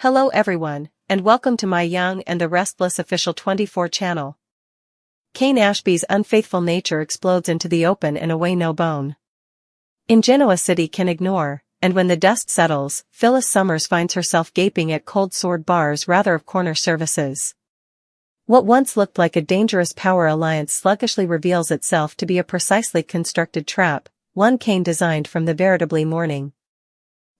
Hello everyone, and welcome to my Young and the Restless official 24 channel. Cain Ashby's unfaithful nature explodes into the open in a way no bone in Genoa City can ignore, and when the dust settles, Phyllis Summers finds herself gaping at cold sword bars rather of corner services. What once looked like a dangerous power alliance sluggishly reveals itself to be a precisely constructed trap, one Cain designed from the veritably morning.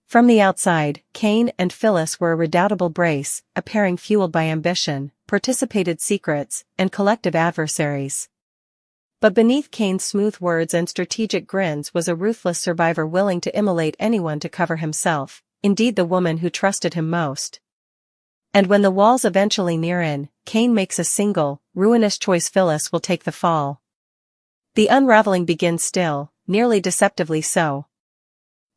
From the outside, Cain and Phyllis were a redoubtable brace, a pairing fueled by ambition, participated secrets, and collective adversaries. But beneath Cain's smooth words and strategic grins was a ruthless survivor willing to immolate anyone to cover himself, indeed the woman who trusted him most. And when the walls eventually near in, Cain makes a single, ruinous choice: Phyllis will take the fall. The unraveling begins still, nearly deceptively so.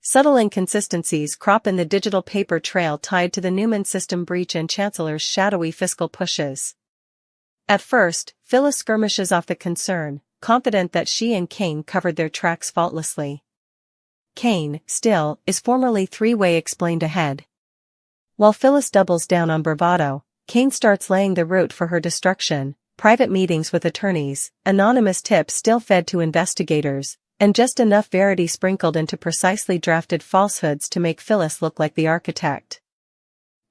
Subtle inconsistencies crop in the digital paper trail tied to the Newman system breach and Chancellor's shadowy fiscal pushes. At first, Phyllis skirmishes off the concern, confident that she and Cain covered their tracks faultlessly. Cain, still, is formerly three-way explained ahead. While Phyllis doubles down on bravado, Cain starts laying the route for her destruction: private meetings with attorneys, anonymous tips still fed to investigators, and just enough verity sprinkled into precisely drafted falsehoods to make Phyllis look like the architect.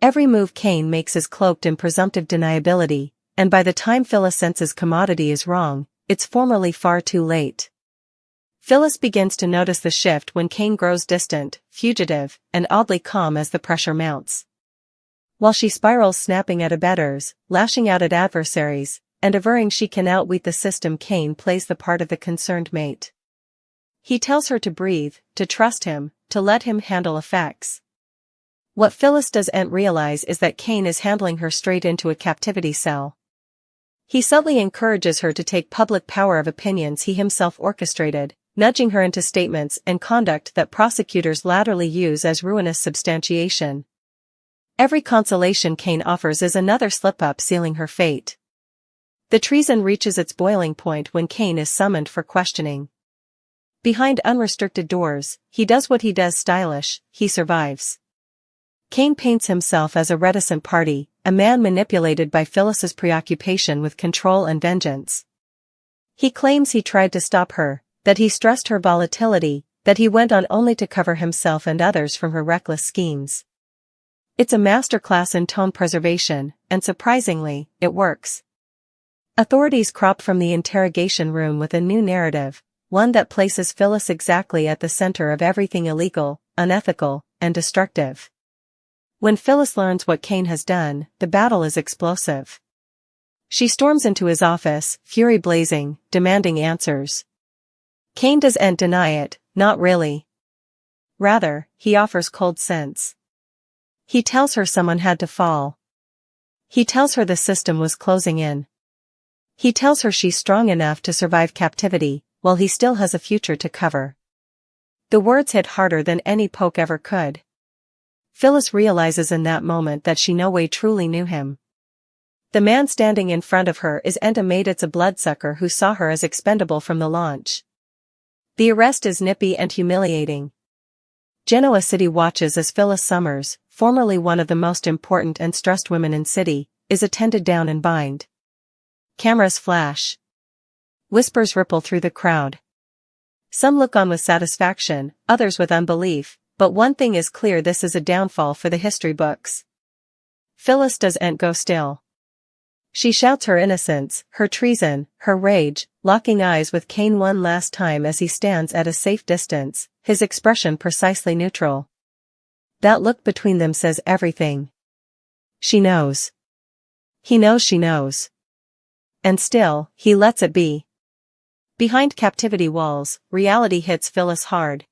Every move Cain makes is cloaked in presumptive deniability, and by the time Phyllis senses commodity is wrong, it's formerly far too late. Phyllis begins to notice the shift when Cain grows distant, fugitive, and oddly calm as the pressure mounts. While she spirals, snapping at abettors, lashing out at adversaries, and averring she can outwit the system, Cain plays the part of the concerned mate. He tells her to breathe, to trust him, to let him handle effects. What Phyllis doesn't realize is that Cain is handling her straight into a captivity cell. He subtly encourages her to take public power of opinions he himself orchestrated, nudging her into statements and conduct that prosecutors latterly use as ruinous substantiation. Every consolation Cain offers is another slip-up sealing her fate. The treason reaches its boiling point when Cain is summoned for questioning. Behind unrestricted doors, he does what he does: stylish, he survives. Cain paints himself as a reticent party, a man manipulated by Phyllis's preoccupation with control and vengeance. He claims he tried to stop her, that he stressed her volatility, that he went on only to cover himself and others from her reckless schemes. It's a masterclass in tone preservation, and surprisingly, it works. Authorities crop from the interrogation room with a new narrative, one that places Phyllis exactly at the center of everything illegal, unethical, and destructive. When Phyllis learns what Cain has done, the battle is explosive. She storms into his office, fury blazing, demanding answers. Cain doesn't deny it, not really. Rather, he offers cold sense. He tells her someone had to fall. He tells her the system was closing in. He tells her she's strong enough to survive captivity, while he still has a future to cover. The words hit harder than any poke ever could. Phyllis realizes in that moment that she no way truly knew him. The man standing in front of her isn't a mate, it's a bloodsucker who saw her as expendable from the launch. The arrest is nippy and humiliating. Genoa City watches as Phyllis Summers, formerly one of the most important and stressed women in city, is attended down and bined. Cameras flash. Whispers ripple through the crowd. Some look on with satisfaction, others with unbelief, but one thing is clear: this is a downfall for the history books. Phyllis doesn't go still. She shouts her innocence, her treason, her rage, locking eyes with Cain one last time as he stands at a safe distance, his expression precisely neutral. That look between them says everything. She knows. He knows she knows. And still, he lets it be. Behind captivity walls, reality hits Phyllis hard.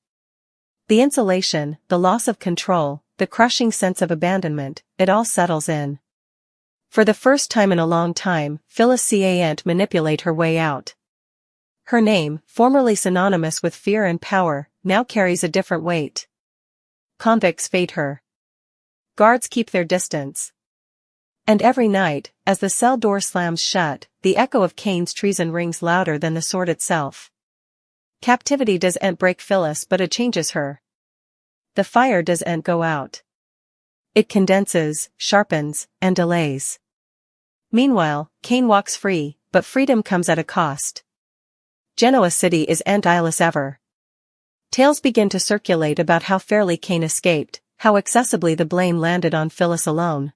The insulation, the loss of control, the crushing sense of abandonment, it all settles in. For the first time in a long time, Phyllis can't manipulate her way out. Her name, formerly synonymous with fear and power, now carries a different weight. Convicts fade her. Guards keep their distance. And every night, as the cell door slams shut, the echo of Cain's treason rings louder than the sword itself. Captivity doesn't break Phyllis, but it changes her. The fire doesn't go out. It condenses, sharpens, and delays. Meanwhile, Kane walks free, but freedom comes at a cost. Genoa City is endless ever. Tales begin to circulate about how fairly Kane escaped, how accessibly the blame landed on Phyllis alone.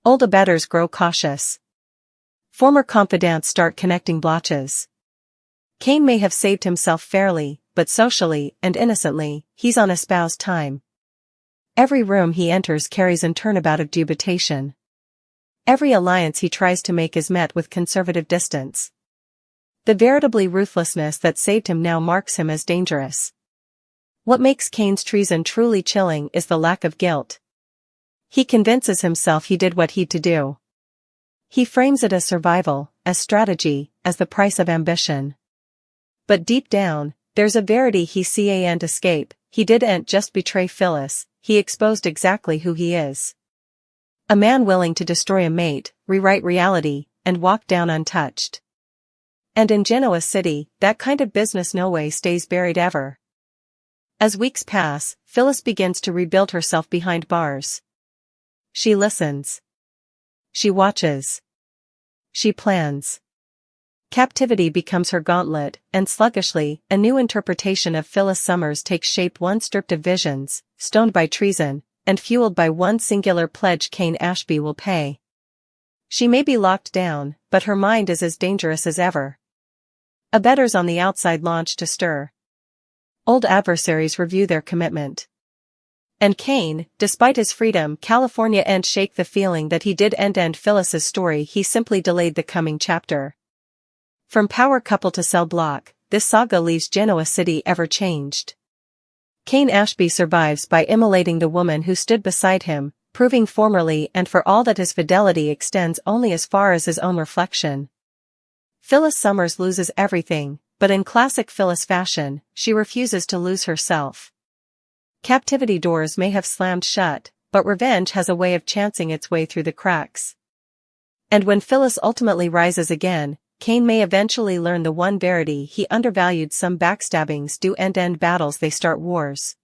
Old abettors grow cautious. Former confidants start connecting blotches. Kane may have saved himself fairly, but socially and innocently, he's on espoused time. Every room he enters carries an turnabout of dubitation. Every alliance he tries to make is met with conservative distance. The veritably ruthlessness that saved him now marks him as dangerous. What makes Kane's treason truly chilling is the lack of guilt. He convinces himself he did what he'd to do. He frames it as survival, as strategy, as the price of ambition. But deep down, there's a verity he can't escape. He didn't just betray Phyllis, he exposed exactly who he is. A man willing to destroy a mate, rewrite reality, and walk down untouched. And in Genoa City, that kind of business no way stays buried ever. As weeks pass, Phyllis begins to rebuild herself behind bars. She listens. She watches. She plans. Captivity becomes her gauntlet, and sluggishly, a new interpretation of Phyllis Summers takes shape, one stripped of visions, stoned by treason, and fueled by one singular pledge Kane Ashby will pay. She may be locked down, but her mind is as dangerous as ever. Abettors on the outside launch to stir. Old adversaries review their commitment. And Kane, despite his freedom, California ain't shake the feeling that he did end Phyllis's story, he simply delayed the coming chapter. From power couple to cell block, this saga leaves Genoa City ever changed. Kane Ashby survives by immolating the woman who stood beside him, proving formerly and for all that his fidelity extends only as far as his own reflection. Phyllis Summers loses everything, but in classic Phyllis fashion, she refuses to lose herself. Captivity doors may have slammed shut, but revenge has a way of chancing its way through the cracks. And when Phyllis ultimately rises again, Kane may eventually learn the one verity he undervalued: some backstabbings do end battles, they start wars.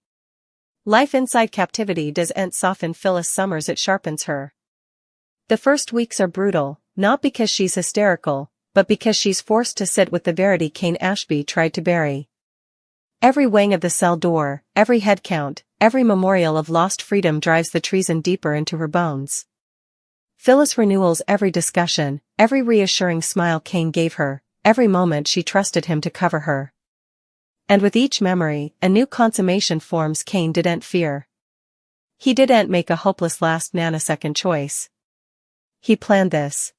Life inside captivity doesn't soften Phyllis Summers, it sharpens her. The first weeks are brutal, not because she's hysterical, but because she's forced to sit with the verity Kane Ashby tried to bury. Every wang of the cell door, every head count, every memorial of lost freedom drives the treason deeper into her bones. Phyllis renewals every discussion, every reassuring smile Kane gave her, every moment she trusted him to cover her. And with each memory, a new consummation forms Kane didn't fear. He didn't make a hopeless last nanosecond choice. He planned this.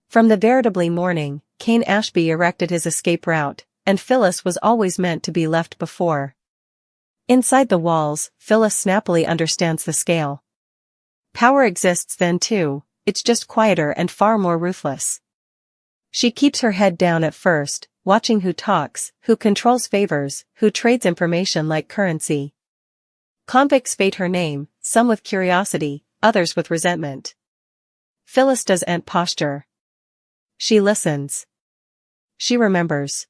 From the veritably morning, Kane Ashby erected his escape route, and Phyllis was always meant to be left before. Inside the walls, Phyllis snappily understands the scale. Power exists then too, it's just quieter and far more ruthless. She keeps her head down at first, watching who talks, who controls favors, who trades information like currency. Convicts fate her name, some with curiosity, others with resentment. Phyllis doesn't posture. She listens. She remembers.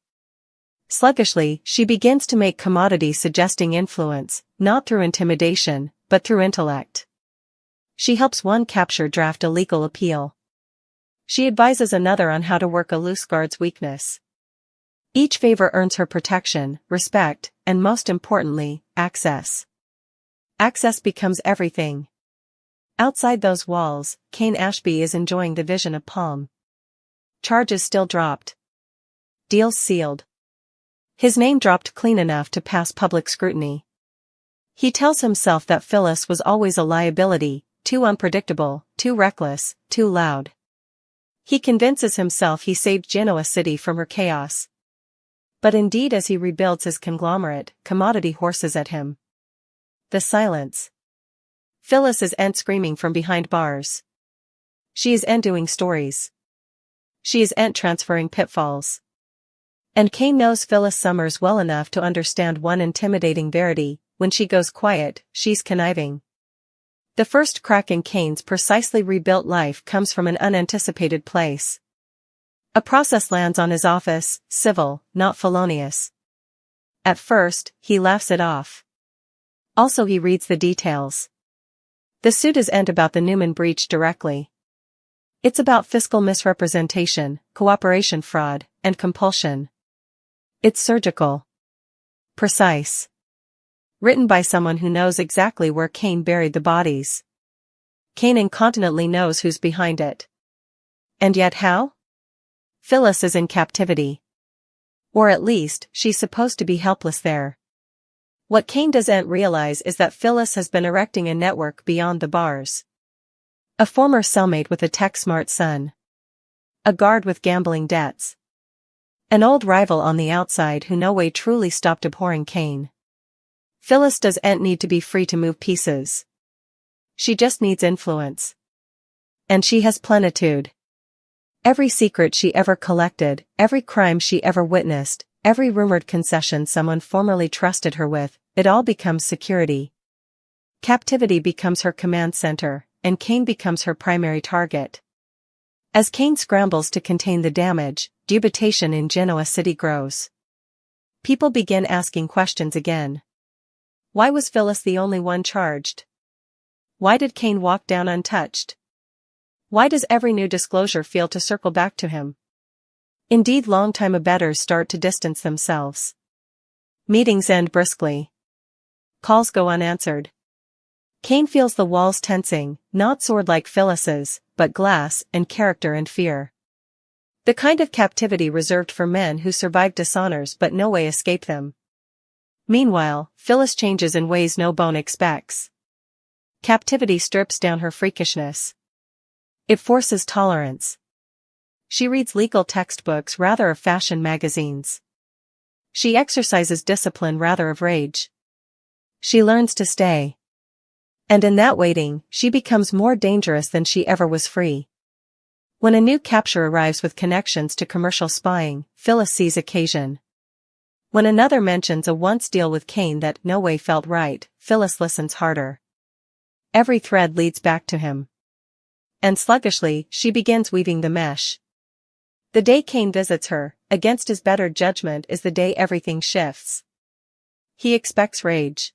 Sluggishly, she begins to make commodity suggesting influence, not through intimidation, but through intellect. She helps one capture draft a legal appeal. She advises another on how to work a loose guard's weakness. Each favor earns her protection, respect, and most importantly, access. Access becomes everything. Outside those walls, Kane Ashby is enjoying the vision of Palm. Charges still dropped. Deals sealed. His name dropped clean enough to pass public scrutiny. He tells himself that Phyllis was always a liability, too unpredictable, too reckless, too loud. He convinces himself he saved Genoa City from her chaos. But indeed, as he rebuilds his conglomerate, commodity horses at him. The silence. Phyllis is screaming from behind bars. She is doing stories. She is transferring pitfalls. And Kane knows Phyllis Summers well enough to understand one intimidating verity: when she goes quiet, she's conniving. The first crack in Kane's precisely rebuilt life comes from an unanticipated place. A process lands on his office, civil, not felonious. At first, he laughs it off. Also, he reads the details. The suit isn't about the Newman breach directly. It's about fiscal misrepresentation, cooperation fraud, and compulsion. It's surgical. Precise. Written by someone who knows exactly where Kane buried the bodies. Kane incontinently knows who's behind it. And yet how? Phyllis is in captivity. Or at least, she's supposed to be helpless there. What Kane doesn't realize is that Phyllis has been erecting a network beyond the bars. A former cellmate with a tech-smart son. A guard with gambling debts. An old rival on the outside who no way truly stopped abhorring Kane. Phyllis doesn't need to be free to move pieces. She just needs influence. And she has plenitude. Every secret she ever collected, every crime she ever witnessed, every rumored concession someone formerly trusted her with, it all becomes security. Captivity becomes her command center, and Kane becomes her primary target. As Kane scrambles to contain the damage, dubitation in Genoa City grows. People begin asking questions again. Why was Phyllis the only one charged? Why did Kane walk down untouched? Why does every new disclosure feel to circle back to him? Indeed, longtime abettors start to distance themselves. Meetings end briskly. Calls go unanswered. Kane feels the walls tensing, not sword like Phyllis's, but glass and character and fear. The kind of captivity reserved for men who survive dishonors but no way escape them. Meanwhile, Phyllis changes in ways no bone expects. Captivity strips down her freakishness. It forces tolerance. She reads legal textbooks rather of fashion magazines. She exercises discipline rather of rage. She learns to stay. And in that waiting, she becomes more dangerous than she ever was free. When a new capture arrives with connections to commercial spying, Phyllis sees occasion. When another mentions a once deal with Kane that no way felt right, Phyllis listens harder. Every thread leads back to him. And sluggishly, she begins weaving the mesh. The day Kane visits her, against his better judgment, is the day everything shifts. He expects rage.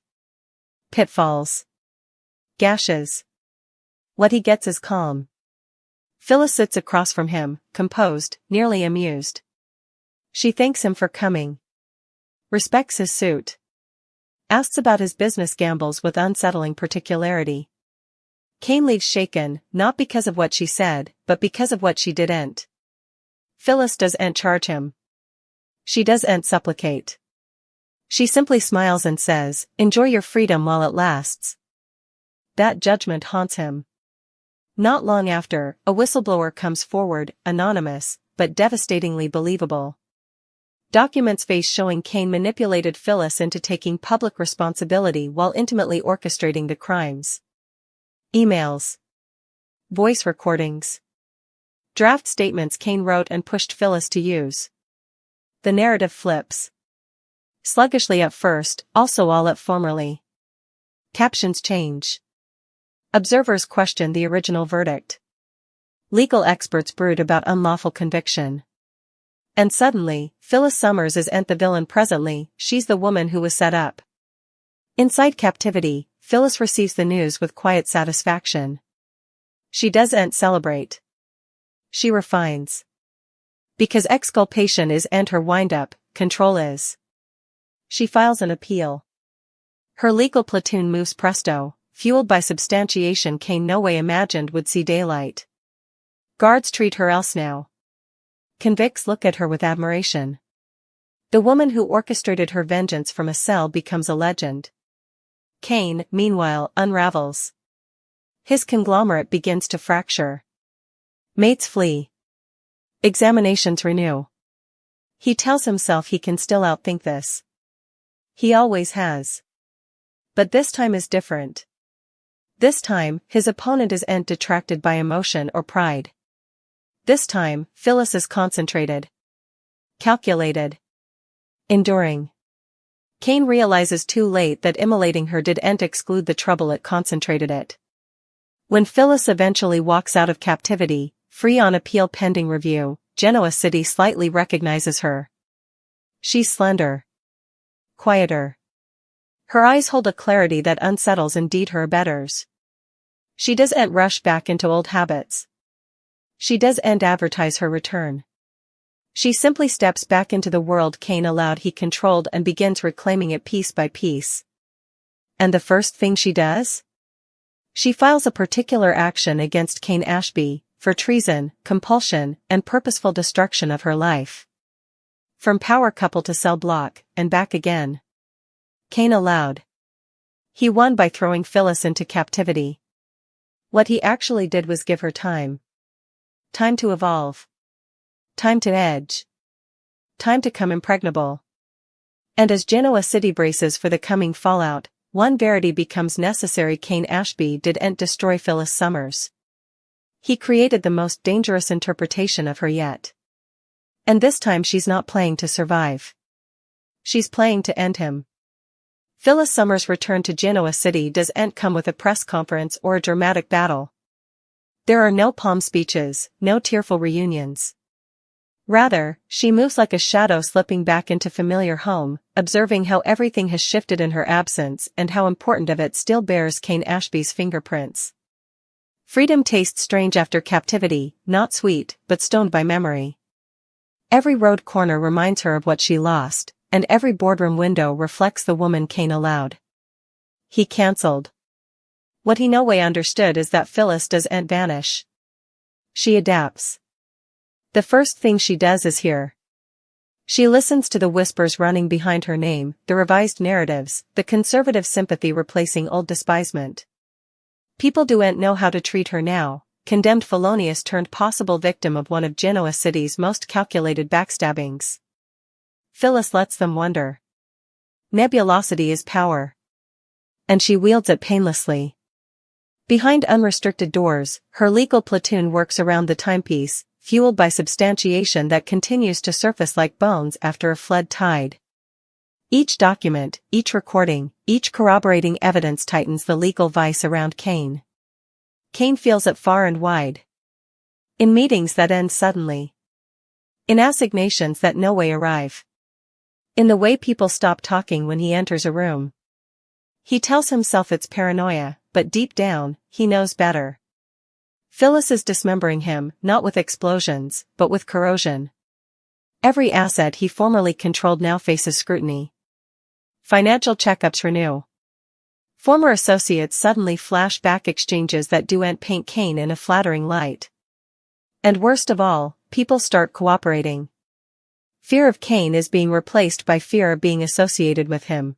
Pitfalls. Gashes. What he gets is calm. Phyllis sits across from him, composed, nearly amused. She thanks him for coming. Respects his suit. Asks about his business gambles with unsettling particularity. Kane leaves shaken, not because of what she said, but because of what she didn't. Phyllis doesn't charge him. She doesn't supplicate. She simply smiles and says, "Enjoy your freedom while it lasts." That judgment haunts him. Not long after, a whistleblower comes forward, anonymous, but devastatingly believable. Documents face showing Kane manipulated Phyllis into taking public responsibility while intimately orchestrating the crimes. Emails. Voice recordings. Draft statements Kane wrote and pushed Phyllis to use. The narrative flips. Sluggishly at first, also all at formerly. Captions change. Observers question the original verdict. Legal experts brood about unlawful conviction. And suddenly, Phyllis Summers isn't the villain presently, she's the woman who was set up. Inside captivity, Phyllis receives the news with quiet satisfaction. She doesn't celebrate. She refines. Because exculpation isn't her wind-up, control is. She files an appeal. Her legal platoon moves presto, fueled by substantiation Kane no way imagined would see daylight. Guards treat her else now. Convicts look at her with admiration. The woman who orchestrated her vengeance from a cell becomes a legend. Kane, meanwhile, unravels. His conglomerate begins to fracture. Mates flee. Examinations renew. He tells himself he can still outthink this. He always has. But this time is different. This time, his opponent isn't detracted by emotion or pride. This time, Phyllis is concentrated. Calculated. Enduring. Kane realizes too late that immolating her didn't exclude the trouble, it concentrated it. When Phyllis eventually walks out of captivity, free on appeal pending review, Genoa City slightly recognizes her. She's slender. Quieter. Her eyes hold a clarity that unsettles indeed her abettors. She doesn't rush back into old habits. She doesn't advertise her return. She simply steps back into the world Kane allowed he controlled and begins reclaiming it piece by piece. And the first thing she does? She files a particular action against Kane Ashby, for treason, compulsion, and purposeful destruction of her life. From power couple to cell block, and back again. Kane allowed. He won by throwing Phyllis into captivity. What he actually did was give her time. Time to evolve. Time to edge. Time to come impregnable. And as Genoa City braces for the coming fallout, one verity becomes necessary: Kane Ashby didn't destroy Phyllis Summers. He created the most dangerous interpretation of her yet. And this time she's not playing to survive. She's playing to end him. Phyllis Summers' return to Genoa City doesn't come with a press conference or a dramatic battle. There are no palm speeches, no tearful reunions. Rather, she moves like a shadow slipping back into familiar home, observing how everything has shifted in her absence and how important of it still bears Kane Ashby's fingerprints. Freedom tastes strange after captivity, not sweet, but stoned by memory. Every road corner reminds her of what she lost, and every boardroom window reflects the woman Kane allowed. He cancelled. What he no way understood is that Phyllis doesn't vanish. She adapts. The first thing she does is hear. She listens to the whispers running behind her name, the revised narratives, the conservative sympathy replacing old despisement. People don't know how to treat her now, condemned felonious turned possible victim of one of Genoa City's most calculated backstabbings. Phyllis lets them wonder. Nebulosity is power. And she wields it painlessly. Behind unrestricted doors, her legal platoon works around the timepiece, fueled by substantiation that continues to surface like bones after a flood tide. Each document, each recording, each corroborating evidence tightens the legal vice around Kane. Kane feels it far and wide. In meetings that end suddenly. In assignations that no way arrive. In the way people stop talking when he enters a room. He tells himself it's paranoia, but deep down, he knows better. Phyllis is dismembering him, not with explosions, but with corrosion. Every asset he formerly controlled now faces scrutiny. Financial checkups renew. Former associates suddenly flash back exchanges that don't paint Kane in a flattering light. And worst of all, people start cooperating. Fear of Kane is being replaced by fear of being associated with him.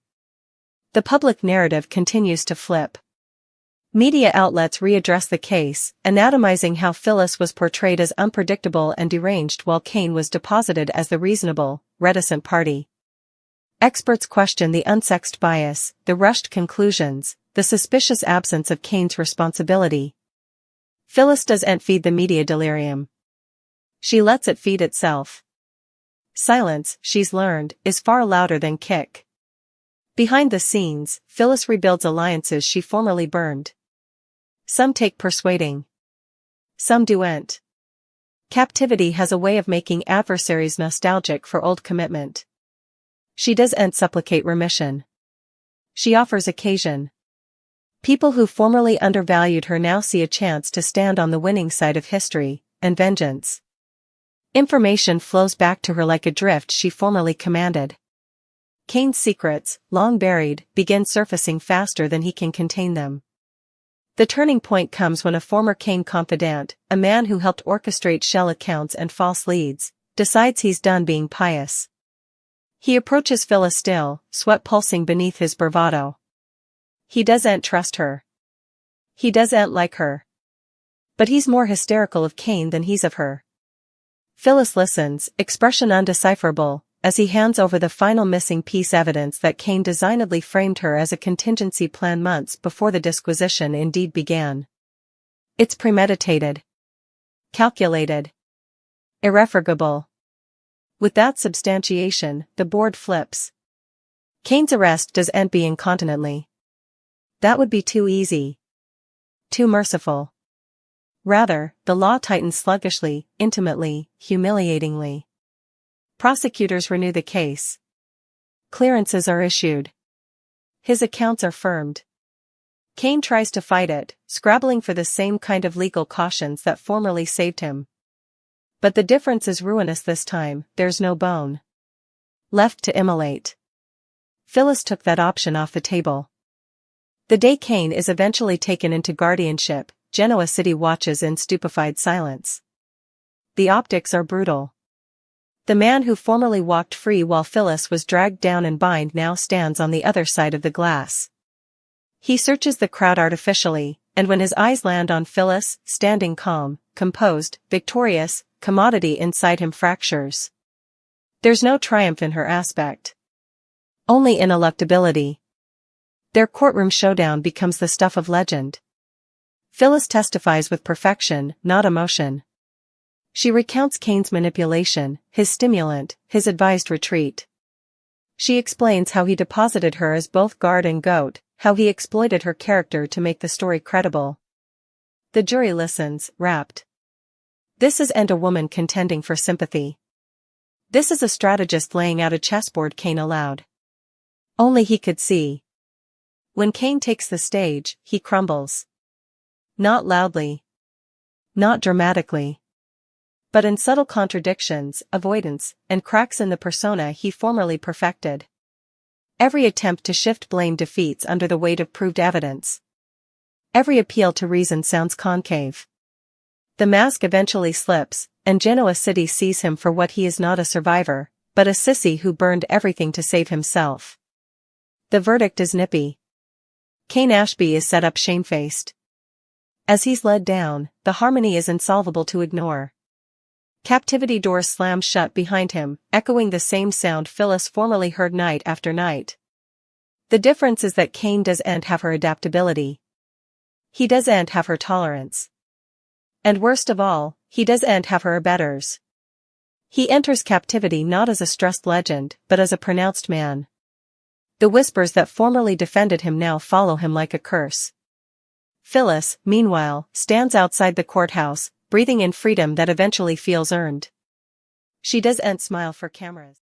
The public narrative continues to flip. Media outlets readdress the case, anatomizing how Phyllis was portrayed as unpredictable and deranged while Kane was deposited as the reasonable, reticent party. Experts question the unsexed bias, the rushed conclusions, the suspicious absence of Kane's responsibility. Phyllis doesn't feed the media delirium. She lets it feed itself. Silence, she's learned, is far louder than kick. Behind the scenes, Phyllis rebuilds alliances she formerly burned. Some take persuading. Some don't. Captivity has a way of making adversaries nostalgic for old commitment. She doesn't supplicate remission. She offers occasion. People who formerly undervalued her now see a chance to stand on the winning side of history and vengeance. Information flows back to her like a drift she formerly commanded. Kane's secrets, long buried, begin surfacing faster than he can contain them. The turning point comes when a former Kane confidant, a man who helped orchestrate shell accounts and false leads, decides he's done being pious. He approaches Phyllis still, sweat pulsing beneath his bravado. He doesn't trust her. He doesn't like her. But he's more hysterical of Kane than he's of her. Phyllis listens, expression undecipherable, as he hands over the final missing piece, evidence that Kane designedly framed her as a contingency plan months before the disquisition indeed began. It's premeditated. Calculated. Irrefragable. With that substantiation, the board flips. Kane's arrest doesn't be incontinently. That would be too easy. Too merciful. Rather, the law tightens sluggishly, intimately, humiliatingly. Prosecutors renew the case. Clearances are issued. His accounts are firmed. Kane tries to fight it, scrabbling for the same kind of legal cautions that formerly saved him. But the difference is ruinous this time, there's no bone left to immolate. Phyllis took that option off the table. The day Kane is eventually taken into guardianship, Genoa City watches in stupefied silence. The optics are brutal. The man who formerly walked free while Phyllis was dragged down and bound now stands on the other side of the glass. He searches the crowd artificially, and when his eyes land on Phyllis, standing calm, composed, victorious, commodity inside him fractures. There's no triumph in her aspect. Only ineluctability. Their courtroom showdown becomes the stuff of legend. Phyllis testifies with perfection, not emotion. She recounts Kane's manipulation, his stimulant, his advised retreat. She explains how he deposited her as both guard and goat, how he exploited her character to make the story credible. The jury listens, rapt. This isn't a woman contending for sympathy. This is a strategist laying out a chessboard, Kane allowed. Only he could see. When Kane takes the stage, he crumbles. Not loudly. Not dramatically. But in subtle contradictions, avoidance, and cracks in the persona he formerly perfected. Every attempt to shift blame defeats under the weight of proved evidence. Every appeal to reason sounds concave. The mask eventually slips, and Genoa City sees him for what he is: not a survivor, but a sissy who burned everything to save himself. The verdict is nippy. Kane Ashby is set up shamefaced. As he's led down, the harmony is insolvable to ignore. Captivity doors slam shut behind him, echoing the same sound Phyllis formerly heard night after night. The difference is that Kane doesn't have her adaptability. He doesn't have her tolerance. And worst of all, he doesn't have her abettors. He enters captivity not as a stressed legend, but as a pronounced man. The whispers that formerly defended him now follow him like a curse. Phyllis, meanwhile, stands outside the courthouse, breathing in freedom that eventually feels earned. She doesn't smile for cameras.